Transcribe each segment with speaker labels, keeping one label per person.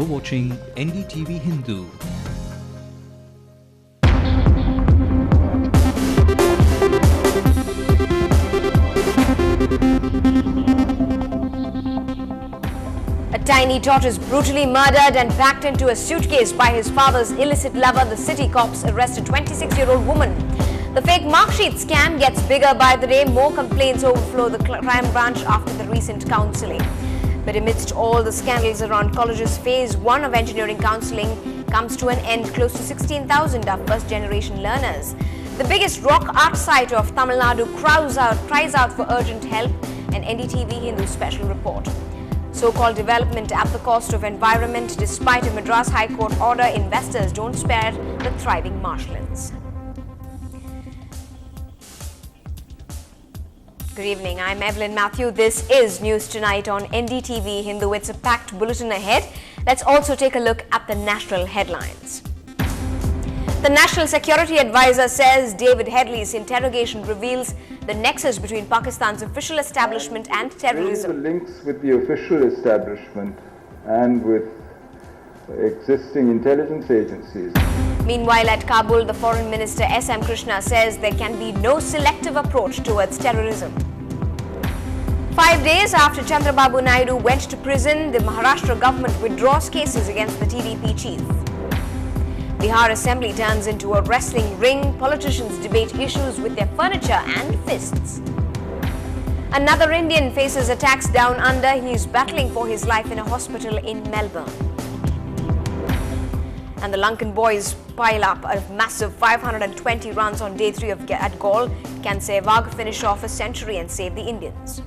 Speaker 1: You're watching NDTV Hindu.
Speaker 2: A tiny tot is brutally murdered and packed into a suitcase by his father's illicit lover. The city cops arrest a 26-year-old woman. The fake mark sheet scam gets bigger by the day. More complaints overflow the crime branch after the recent counselling. But amidst all the scandals around colleges, phase 1 of engineering counselling comes to an end. Close to 16,000 are first-generation learners. The biggest rock art site of Tamil Nadu cries out for urgent help. An NDTV Hindu special report. So-called development at the cost of environment. Despite a Madras High Court order, investors don't spare the thriving marshlands. Good evening, I'm Evelyn Matthew. This is News Tonight on NDTV Hindu. It's a packed bulletin ahead. Let's also take a look at the national headlines. The National Security Advisor says David Headley's interrogation reveals the nexus between Pakistan's official establishment and terrorism.
Speaker 3: The links with the official establishment and with existing intelligence agencies.
Speaker 2: Meanwhile, at Kabul, the Foreign Minister S.M. Krishna says there can be no selective approach towards terrorism. 5 days after Chandrababu Naidu went to prison, the Maharashtra government withdraws cases against the TDP chief. Bihar Assembly turns into a wrestling ring. Politicians debate issues with their furniture and fists. Another Indian faces attacks down under. He is battling for his life in a hospital in Melbourne. And the Lankan boys pile up a massive 520 runs on day 3 at Galle. Can Sehwag finish off a century and save the Indians?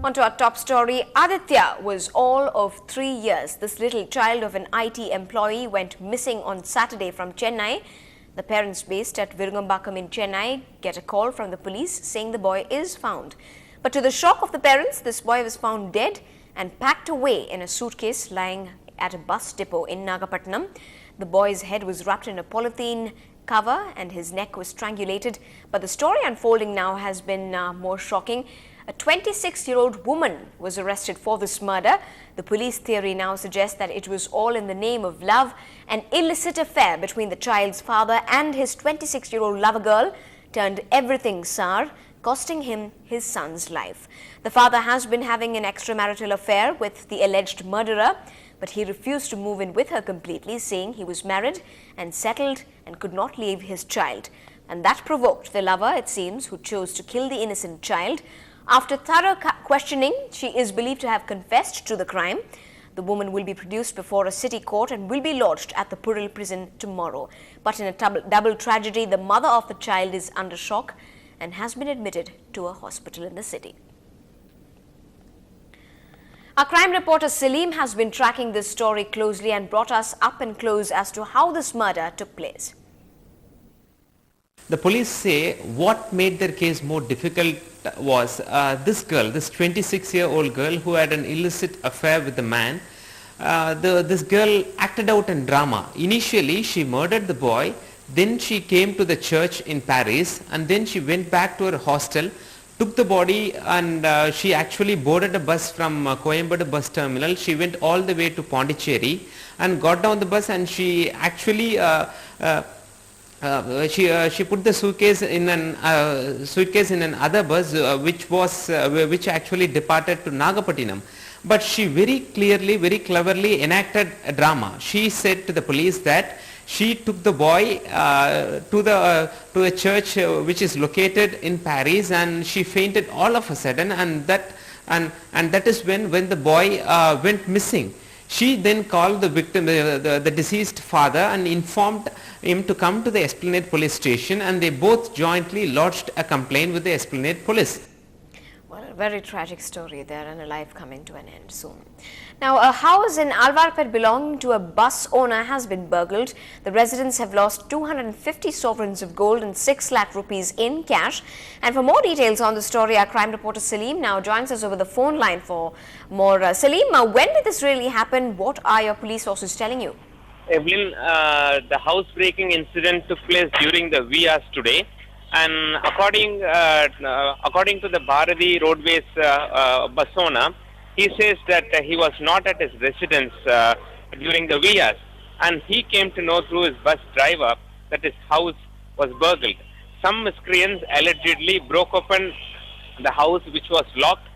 Speaker 2: On to our top story. Aditya was all of 3 years. This little child of an IT employee went missing on Saturday from Chennai. The parents based at Virugambakam in Chennai get a call from the police saying the boy is found. But to the shock of the parents, this boy was found dead and packed away in a suitcase lying at a bus depot in Nagapattinam. The boy's head was wrapped in a polythene cover and his neck was strangulated. But the story unfolding now has been more shocking. A 26-year-old woman was arrested for this murder. The police theory now suggests that it was all in the name of love. An illicit affair between the child's father and his 26-year-old lover girl turned everything sour, costing him his son's life. The father has been having an extramarital affair with the alleged murderer, but he refused to move in with her completely, saying he was married and settled and could not leave his child. And that provoked the lover, it seems, who chose to kill the innocent child. After thorough questioning, she is believed to have confessed to the crime. The woman will be produced before a city court and will be lodged at the Puril prison tomorrow. But in a double tragedy, the mother of the child is under shock and has been admitted to a hospital in the city. Our crime reporter Salim has been tracking this story closely and brought us up and close as to how this murder took place.
Speaker 4: The police say what made their case more difficult was this girl, this 26-year-old girl who had an illicit affair with the man. This girl acted out in drama. Initially, she murdered the boy, then she came to the church in Paris, and then she went back to her hostel, took the body, and she actually boarded a bus from Coimbatore bus terminal. She went all the way to Pondicherry and got down the bus, and she actually she put the suitcase in an other bus which actually departed to Nagapattinam. But she very clearly, very cleverly enacted a drama. She said to the police that she took the boy to a church which is located in Paris, and she fainted all of a sudden, and that is when the boy went missing. She then called the victim, the deceased father, and informed him to come to the Esplanade police station, and they both jointly lodged a complaint with the Esplanade police.
Speaker 2: Well, a very tragic story there, and a life coming to an end soon. Now, a house in Alwarpet belonging to a bus owner has been burgled. The residents have lost 250 sovereigns of gold and 6 lakh rupees in cash. And for more details on the story, our crime reporter Salim now joins us over the phone line for more. Salim, when did this really happen? What are your police sources telling you?
Speaker 5: Evelyn, the housebreaking incident took place during the wee hours today. And according to the Bharati Roadways bus owner, He says that he was not at his residence during the VS, and he came to know through his bus driver that his house was burgled. Some miscreants allegedly broke open the house, which was locked,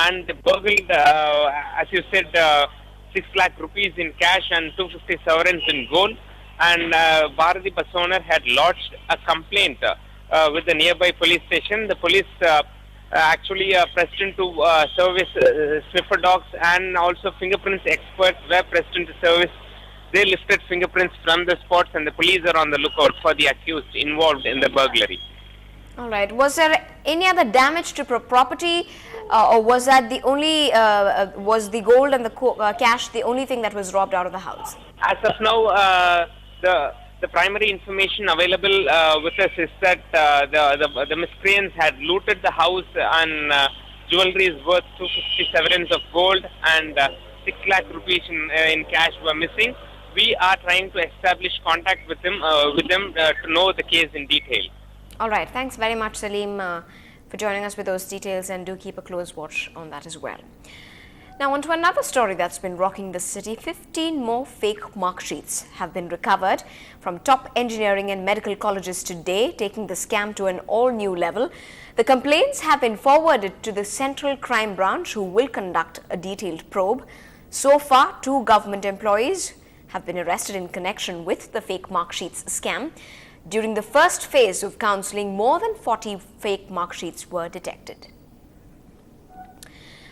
Speaker 5: and burgled, as you said, 6 lakh rupees in cash and 250 sovereigns in gold. And Bharati bus owner had lodged a complaint with the nearby police station. The police actually pressed into service sniffer dogs, and also fingerprints experts were pressed into service. They lifted fingerprints from the spots, and the police are on the lookout for the accused involved in the burglary.
Speaker 2: All right. Was there any other damage to property, or was that the only, was the gold and the cash the only thing that was robbed out of the house?
Speaker 5: As of now, the primary information available with us is that the miscreants had looted the house, and jewelry is worth 250 sovereigns of gold, and 6 lakh rupees in cash were missing. We are trying to establish contact with them to know the case in detail.
Speaker 2: All right. Thanks very much, Salim, for joining us with those details, and do keep a close watch on that as well. Now on to another story that's been rocking the city. 15 more fake mark sheets have been recovered from top engineering and medical colleges today, taking the scam to an all-new level. The complaints have been forwarded to the Central Crime Branch, who will conduct a detailed probe. So far, 2 government employees have been arrested in connection with the fake mark sheets scam. During the first phase of counselling, more than 40 fake mark sheets were detected.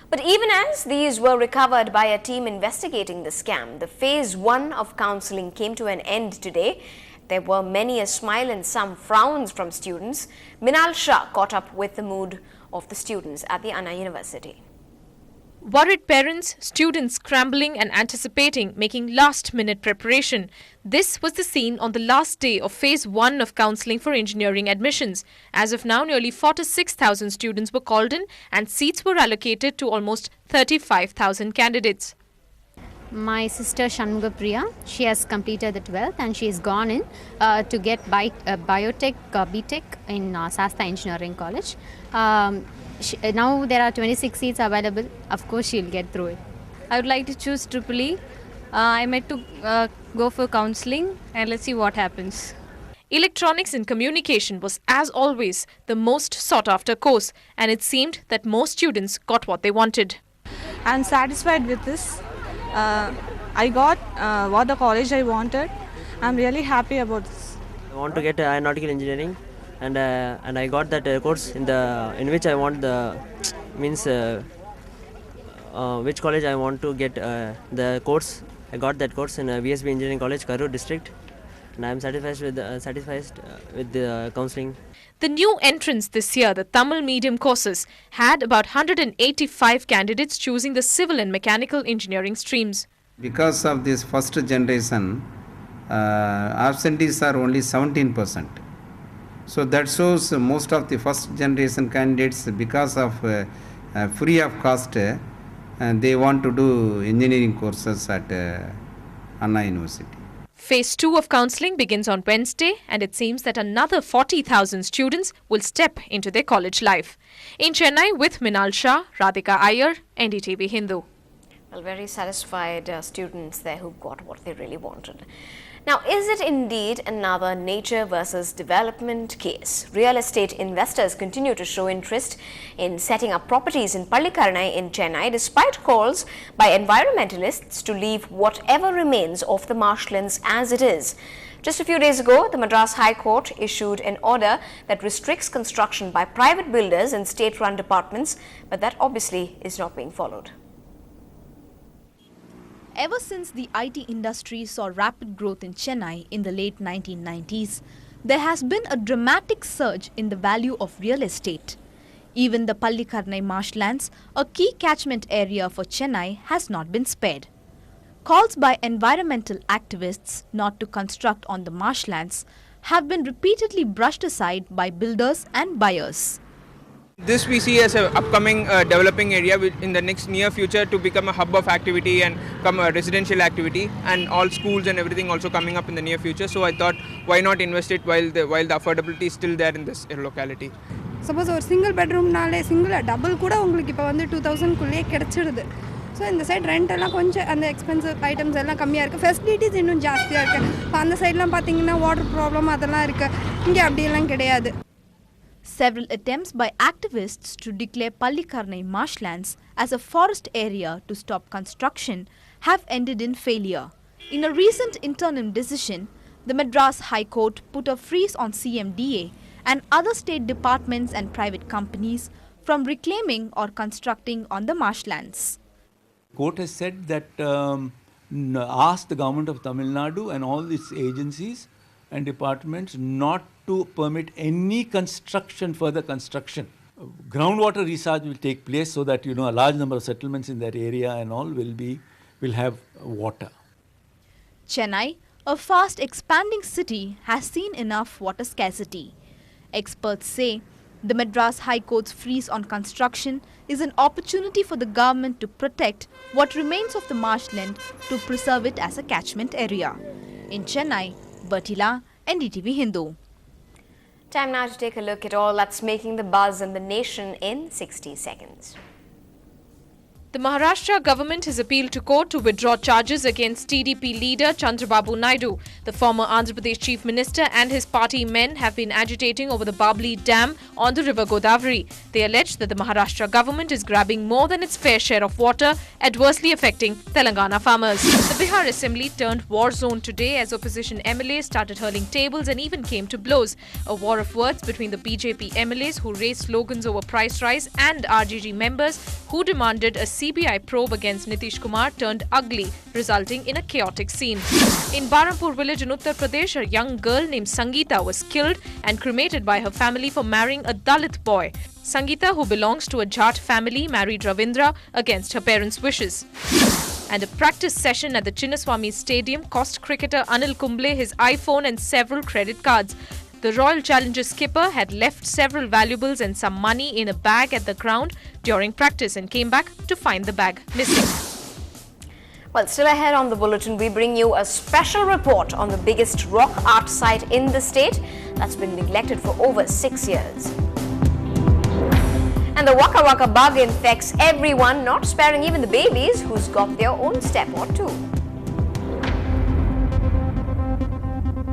Speaker 2: But even as these were recovered by a team investigating the scam, the phase 1 of counselling came to an end today. There were many a smile and some frowns from students. Minal Shah caught up with the mood of the students at the Anna University.
Speaker 6: Worried parents, students scrambling and anticipating, making last-minute preparation. This was the scene on the last day of Phase 1 of counselling for engineering admissions. As of now, nearly 46,000 students were called in and seats were allocated to almost 35,000 candidates.
Speaker 7: My sister Shanmugapriya, she has completed the 12th and she has gone in to get biotech, BTech in Shasta Engineering College. Now there are 26 seats available. Of course, she'll get through it.
Speaker 8: I would like to choose EEE. I meant to go for counselling, and let's see what happens.
Speaker 6: Electronics and communication was, as always, the most sought-after course, and it seemed that most students got what they wanted.
Speaker 9: I'm satisfied with this. I got what the college I wanted. I'm really happy about this.
Speaker 10: I want to get aeronautical engineering, and I got that course in which I want the which college I want to get the course. I got that course in VSB Engineering College, Karur district, and I am satisfied with the counselling.
Speaker 6: The new entrants this year, the Tamil medium courses, had about 185 candidates choosing the civil and mechanical engineering streams.
Speaker 11: Because of this first generation, absentees are only 17%. So that shows most of the first generation candidates, because of free of cost, they want to do engineering courses at Anna University.
Speaker 6: Phase 2 of counselling begins on Wednesday, and it seems that another 40,000 students will step into their college life. In Chennai, with Minal Shah, Radhika Iyer, NDTV Hindu.
Speaker 2: Well, very satisfied students there who got what they really wanted. Now, is it indeed another nature versus development case? Real estate investors continue to show interest in setting up properties in Pallikaranai in Chennai, despite calls by environmentalists to leave whatever remains of the marshlands as it is. Just a few days ago, the Madras High Court issued an order that restricts construction by private builders in state-run departments, but that obviously is not being followed.
Speaker 12: Ever since the IT industry saw rapid growth in Chennai in the late 1990s, there has been a dramatic surge in the value of real estate. Even the Pallikaranai marshlands, a key catchment area for Chennai, has not been spared. Calls by environmental activists not to construct on the marshlands have been repeatedly brushed aside by builders and buyers.
Speaker 13: This we see as an upcoming developing area in the next near future to become a hub of activity and become a residential activity, and all schools and everything also coming up in the near future. So I thought, why not invest it while the affordability is still there in this locality.
Speaker 9: Suppose ஒரு single bedroom நாலே single double கூட உங்களுக்கு இப்ப வந்து 2000 குள்ளே கிடைச்சிடுது.
Speaker 14: So இந்த side rent எல்லாம் கொஞ்சம் அந்த எக்ஸ்பென்சிவ் ஐட்டம்ஸ் எல்லாம் கம்மியாக இருக்குது, ஃபெசிலிட்டிஸ் இன்னும் ஜாஸ்தியாக இருக்குது. இப்போ அந்த சைட்லாம் பார்த்தீங்கன்னா வாட்டர் ப்ராப்ளம் அதெல்லாம் இருக்குது, இங்கே அப்படியெல்லாம் கிடையாது.
Speaker 12: Several attempts by activists to declare Pallikarnai marshlands as a forest area to stop construction have ended in failure. In a recent interim decision, the Madras High Court put a freeze on CMDA and other state departments and private companies from reclaiming or constructing on the marshlands.
Speaker 15: Court has said that ask the government of Tamil Nadu and all its agencies and departments not to permit any construction, further construction. Groundwater recharge will take place so that a large number of settlements in that area and all will have water.
Speaker 12: Chennai, a fast expanding city, has seen enough water scarcity. Experts say the Madras High Court's freeze on construction is an opportunity for the government to protect what remains of the marshland to preserve it as a catchment area. In Chennai, Bertila, NDTV Hindu.
Speaker 2: Time now to take a look at all that's making the buzz in the nation in 60 seconds.
Speaker 6: The Maharashtra government has appealed to court to withdraw charges against TDP leader Chandrababu Naidu. The former Andhra Pradesh Chief Minister and his party men have been agitating over the Babli Dam on the river Godavari. They allege that the Maharashtra government is grabbing more than its fair share of water, adversely affecting Telangana farmers. The Bihar Assembly turned war zone today as opposition MLAs started hurling tables and even came to blows. A war of words between the BJP MLAs who raised slogans over price rise and RJG members who demanded a CBI probe against Nitish Kumar turned ugly, resulting in a chaotic scene. In Barampur village in Uttar Pradesh, a young girl named Sangeeta was killed and cremated by her family for marrying a Dalit boy. Sangeeta, who belongs to a Jat family, married Ravindra against her parents' wishes. And a practice session at the Chinnaswamy Stadium cost cricketer Anil Kumble his iPhone and several credit cards. The Royal Challengers skipper had left several valuables and some money in a bag at the ground during practice and came back to find the bag missing.
Speaker 2: Well, still ahead on the bulletin, we bring you a special report on the biggest rock art site in the state that's been neglected for over 6 years. And the Waka Waka bug infects everyone, not sparing even the babies who's got their own step or two.